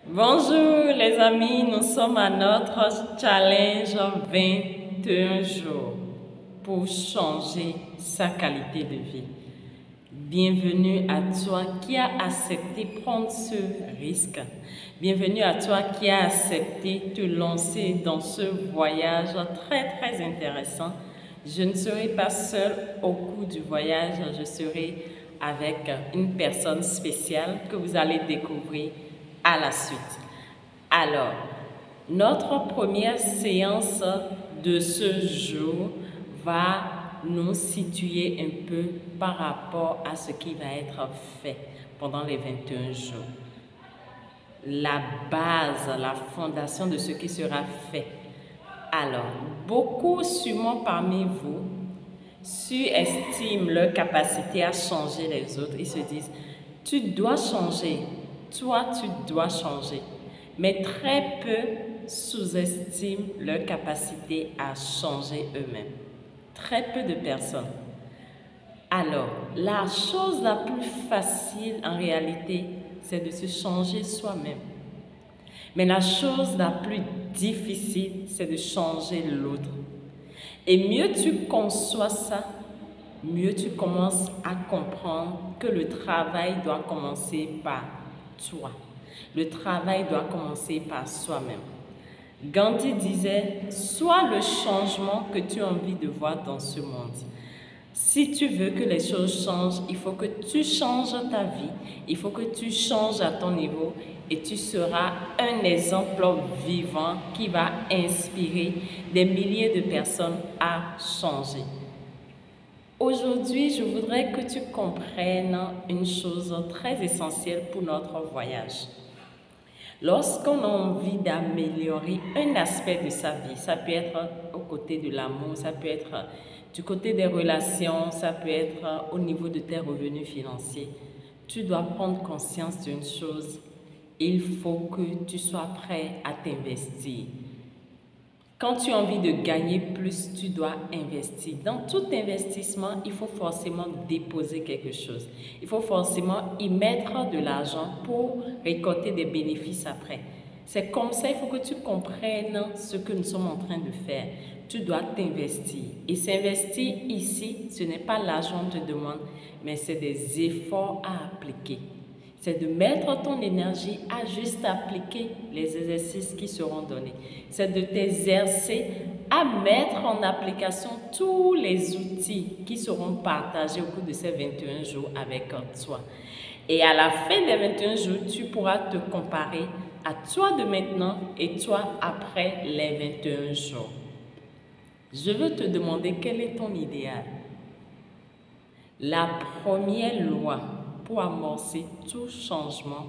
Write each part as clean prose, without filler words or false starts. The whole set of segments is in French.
Bonjour les amis, nous sommes à notre challenge 21 jours pour changer sa qualité de vie. Bienvenue à toi qui as accepté prendre ce risque. Bienvenue à toi qui as accepté te lancer dans ce voyage très intéressant. Je ne serai pas seule au cours du voyage, je serai avec une personne spéciale que vous allez découvrir à la suite. Alors, notre première séance de ce jour va nous situer un peu par rapport à ce qui va être fait pendant les 21 jours. La base, la fondation de ce qui sera fait. Alors, beaucoup sûrement parmi vous surestiment leur capacité à changer les autres. Ils se disent, tu dois changer, toi tu dois changer. Mais très peu sous-estiment leur capacité à changer eux-mêmes. Très peu de personnes. Alors, la chose la plus facile en réalité, c'est de se changer soi-même. Mais la chose la plus difficile, c'est de changer l'autre. Et mieux tu conçois ça, mieux tu commences à comprendre que le travail doit commencer par toi. Le travail doit commencer par soi-même. Gandhi disait, sois le changement que tu as envie de voir dans ce monde. Si tu veux que les choses changent, il faut que tu changes ta vie, il faut que tu changes à ton niveau et tu seras un exemple vivant qui va inspirer des milliers de personnes à changer. Aujourd'hui, je voudrais que tu comprennes une chose très essentielle pour notre voyage. Lorsqu'on a envie d'améliorer un aspect de sa vie, ça peut être au côté de l'amour, ça peut être du côté des relations, ça peut être au niveau de tes revenus financiers, tu dois prendre conscience d'une chose, il faut que tu sois prêt à t'investir. Quand tu as envie de gagner plus, tu dois investir. Dans tout investissement, il faut forcément déposer quelque chose. Il faut forcément y mettre de l'argent pour récolter des bénéfices après. C'est comme ça, il faut que tu comprennes ce que nous sommes en train de faire. Tu dois t'investir. Et s'investir ici, ce n'est pas l'argent que tu demandes, mais c'est des efforts à appliquer. C'est de mettre ton énergie à juste appliquer les exercices qui seront donnés. C'est de t'exercer à mettre en application tous les outils qui seront partagés au cours de ces 21 jours avec toi. Et à la fin des 21 jours, tu pourras te comparer à toi de maintenant et toi après les 21 jours. Je veux te demander quel est ton idéal. La première loi pour amorcer tout changement,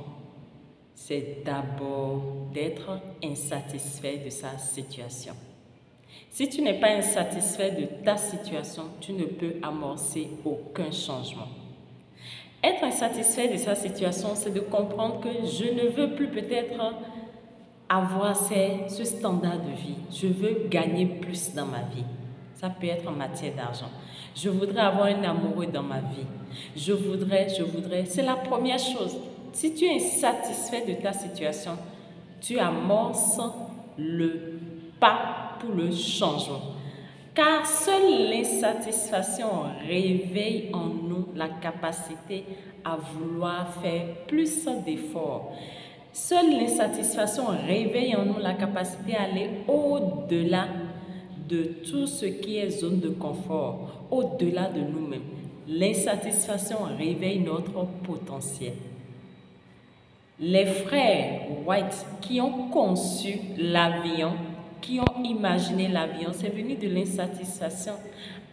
c'est d'abord d'être insatisfait de sa situation. Si tu n'es pas insatisfait de ta situation, tu ne peux amorcer aucun changement. Être insatisfait de sa situation, c'est de comprendre que je ne veux plus peut-être avoir ce standard de vie. Je veux gagner plus dans ma vie. Ça peut être en matière d'argent. Je voudrais avoir un amoureux dans ma vie. Je voudrais. C'est la première chose. Si tu es insatisfait de ta situation, tu amorces le pas pour le changement. Car seule l'insatisfaction réveille en nous la capacité à vouloir faire plus d'efforts. Seule l'insatisfaction réveille en nous la capacité à aller au-delà de tout ce qui est zone de confort, au-delà de nous-mêmes. L'insatisfaction réveille notre potentiel. Les frères White qui ont conçu l'avion, qui ont imaginé l'avion, c'est venu de l'insatisfaction.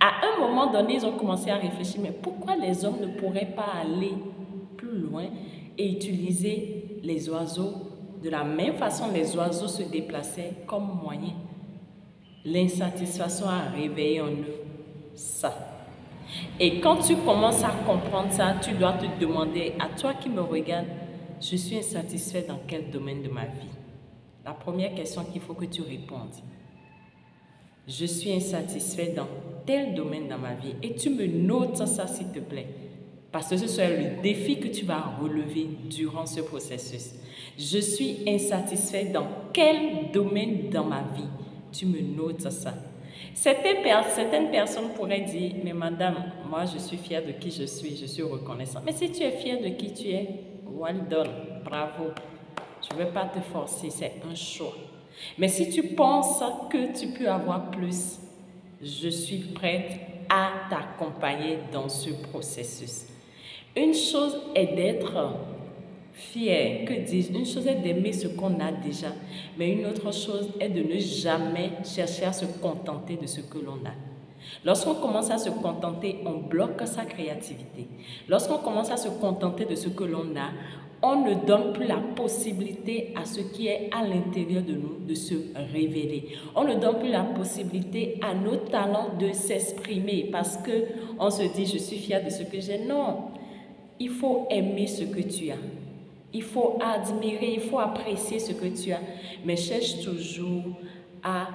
À un moment donné, ils ont commencé à réfléchir, mais pourquoi les hommes ne pourraient pas aller plus loin et utiliser les oiseaux de la même façon les oiseaux se déplaçaient comme moyen. L'insatisfaction a réveillé en nous ça. Et quand tu commences à comprendre ça, tu dois te demander, à toi qui me regarde, je suis insatisfait dans quel domaine de ma vie? La première question qu'il faut que tu répondes. Je suis insatisfait dans tel domaine dans ma vie. Et tu me notes ça, s'il te plaît. Parce que ce sera le défi que tu vas relever durant ce processus. Je suis insatisfait dans quel domaine dans ma vie? Tu me notes ça. Certaines personnes pourraient dire, mais madame, moi je suis fière de qui je suis reconnaissante. Mais si tu es fière de qui tu es, well done, bravo. Je ne vais pas te forcer, c'est un choix. Mais si tu penses que tu peux avoir plus, je suis prête à t'accompagner dans ce processus. Une chose est d'être fier, que dis-je? Une chose est d'aimer ce qu'on a déjà, mais une autre chose est de ne jamais chercher à se contenter de ce que l'on a. Lorsqu'on commence à se contenter, on bloque sa créativité. Lorsqu'on commence à se contenter de ce que l'on a, on ne donne plus la possibilité à ce qui est à l'intérieur de nous de se révéler. On ne donne plus la possibilité à nos talents de s'exprimer parce qu'on se dit « je suis fière de ce que j'ai ». Non, il faut aimer ce que tu as. Il faut admirer, il faut apprécier ce que tu as, mais cherche toujours à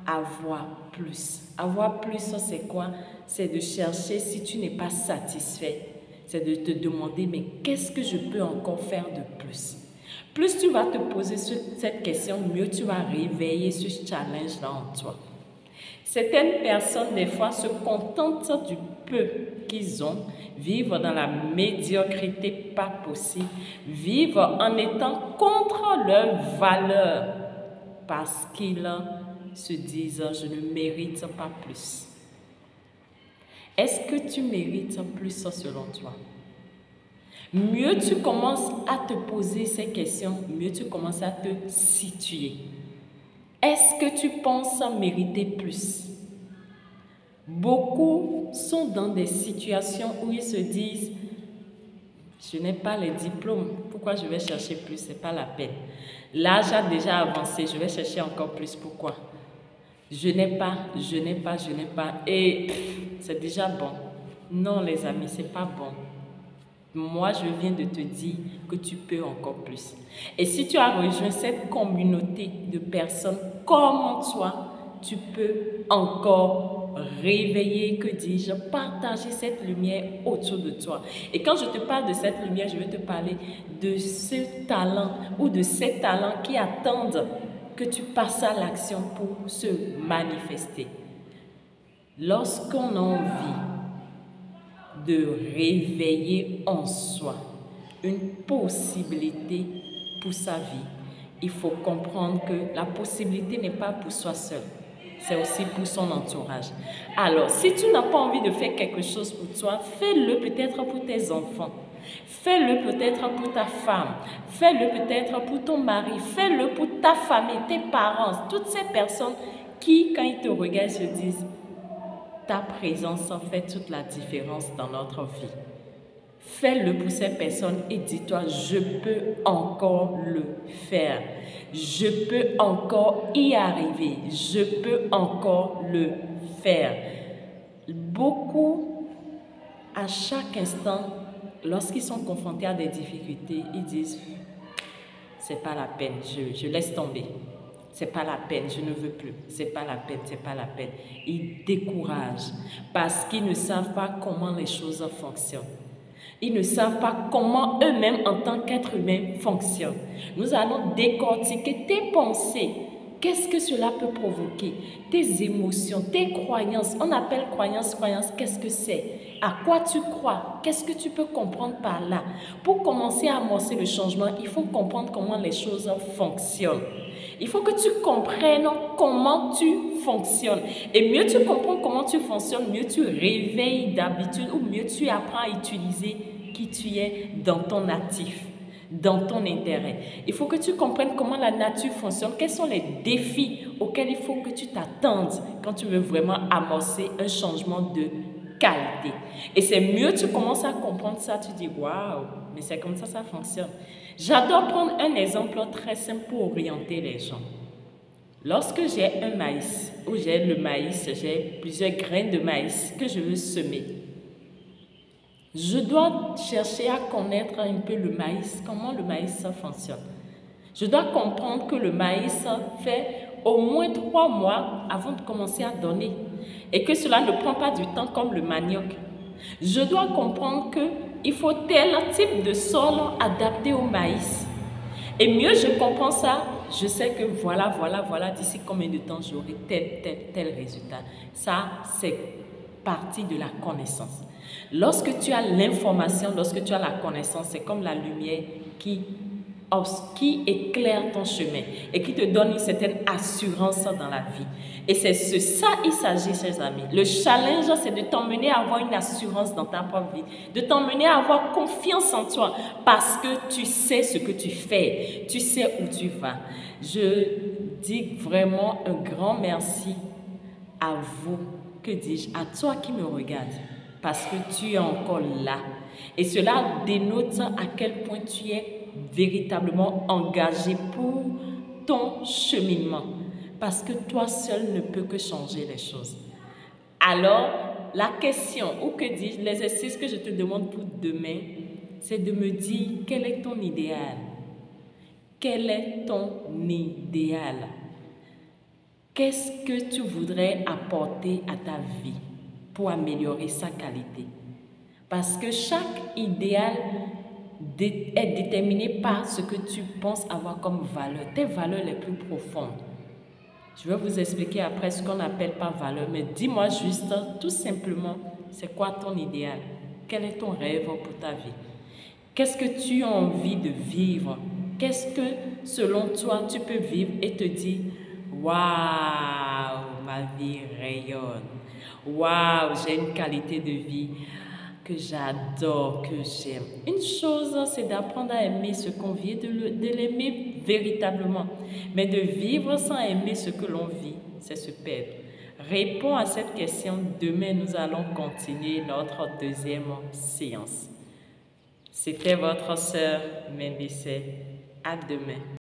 avoir plus. Avoir plus, c'est quoi? C'est de chercher, si tu n'es pas satisfait, c'est de te demander, mais qu'est-ce que je peux encore faire de plus? Plus tu vas te poser cette question, mieux tu vas réveiller ce challenge-là en toi. Certaines personnes, des fois, se contentent du peu qu'ils ont, vivent dans la médiocrité pas possible, vivent en étant contre leurs valeurs parce qu'ils se disent « je ne mérite pas plus ». Est-ce que tu mérites plus selon toi? Mieux tu commences à te poser ces questions, mieux tu commences à te situer. Est-ce que tu penses mériter plus? Beaucoup sont dans des situations où ils se disent « je n'ai pas les diplômes, pourquoi je vais chercher plus? Ce n'est pas la peine. L'âge a déjà avancé, je vais chercher encore plus, pourquoi? Je n'ai pas, et c'est déjà bon. » Non les amis, ce n'est pas bon. Moi, je viens de te dire que tu peux encore plus. Et si tu as rejoint cette communauté de personnes comme toi, tu peux encore réveiller, que dis-je, partager cette lumière autour de toi. Et quand je te parle de cette lumière, je vais te parler de ce talent ou de ces talents qui attendent que tu passes à l'action pour se manifester. Lorsqu'on a envie de réveiller en soi une possibilité pour sa vie, il faut comprendre que la possibilité n'est pas pour soi seul, c'est aussi pour son entourage. Alors, si tu n'as pas envie de faire quelque chose pour toi, fais-le peut-être pour tes enfants, fais-le peut-être pour ta femme, fais-le peut-être pour ton mari, fais-le pour ta famille, tes parents, toutes ces personnes qui, quand ils te regardent, se disent ta présence fait toute la différence dans notre vie. Fais-le pour ces personnes et dis-toi, je peux encore le faire. Je peux encore y arriver. Je peux encore le faire. Beaucoup, à chaque instant, lorsqu'ils sont confrontés à des difficultés, ils disent, c'est pas la peine, je laisse tomber. C'est pas la peine, je ne veux plus. C'est pas la peine, c'est pas la peine. Ils découragent parce qu'ils ne savent pas comment les choses fonctionnent. Ils ne savent pas comment eux-mêmes, en tant qu'êtres humains, fonctionnent. Nous allons décortiquer tes pensées. Qu'est-ce que cela peut provoquer? Tes émotions, tes croyances. On appelle croyance, qu'est-ce que c'est? À quoi tu crois? Qu'est-ce que tu peux comprendre par là? Pour commencer à amorcer le changement, il faut comprendre comment les choses fonctionnent. Il faut que tu comprennes comment tu fonctionnes. Et mieux tu comprends comment tu fonctionnes, mieux tu réveilles d'habitude ou mieux tu apprends à utiliser qui tu es dans ton natif, dans ton intérêt. Il faut que tu comprennes comment la nature fonctionne, quels sont les défis auxquels il faut que tu t'attendes quand tu veux vraiment amorcer un changement de qualité. Et c'est mieux tu commences à comprendre ça, tu dis waouh, mais c'est comme ça fonctionne. J'adore prendre un exemple très simple pour orienter les gens. Lorsque j'ai un maïs, ou j'ai le maïs, j'ai plusieurs graines de maïs que je veux semer, je dois chercher à connaître un peu le maïs, comment le maïs fonctionne. Je dois comprendre que le maïs fait au moins 3 mois avant de commencer à donner et que cela ne prend pas du temps comme le manioc. Je dois comprendre que il faut tel type de sol adapté au maïs. Et mieux je comprends ça, je sais que voilà, d'ici combien de temps j'aurai tel résultat. Ça, c'est partie de la connaissance. Lorsque tu as l'information, lorsque tu as la connaissance, c'est comme la lumière qui éclaire ton chemin et qui te donne une certaine assurance dans la vie. Et c'est ça il s'agit, chers amis. Le challenge, c'est de t'emmener à avoir une assurance dans ta propre vie, de t'emmener à avoir confiance en toi parce que tu sais ce que tu fais, tu sais où tu vas. Je dis vraiment un grand merci à vous, que dis-je, à toi qui me regarde, parce que tu es encore là. Et cela dénote à quel point tu es véritablement engagé pour ton cheminement. Parce que toi seul ne peux que changer les choses. Alors, la question, ou que dis-je, l'exercice que je te demande pour demain, c'est de me dire quel est ton idéal. Quel est ton idéal? Qu'est-ce que tu voudrais apporter à ta vie pour améliorer sa qualité? Parce que chaque idéal est déterminé par ce que tu penses avoir comme valeur, tes valeurs les plus profondes. Je vais vous expliquer après ce qu'on appelle par valeur, mais dis-moi juste, tout simplement, c'est quoi ton idéal? Quel est ton rêve pour ta vie? Qu'est-ce que tu as envie de vivre? Qu'est-ce que, selon toi, tu peux vivre et te dire, waouh, ma vie rayonne. Waouh, j'ai une qualité de vie que j'adore, que j'aime. Une chose, c'est d'apprendre à aimer ce qu'on vit, de l'aimer véritablement. Mais de vivre sans aimer ce que l'on vit, c'est se perdre. Réponds à cette question. Demain, nous allons continuer notre deuxième séance. C'était votre sœur Mendicet. À demain.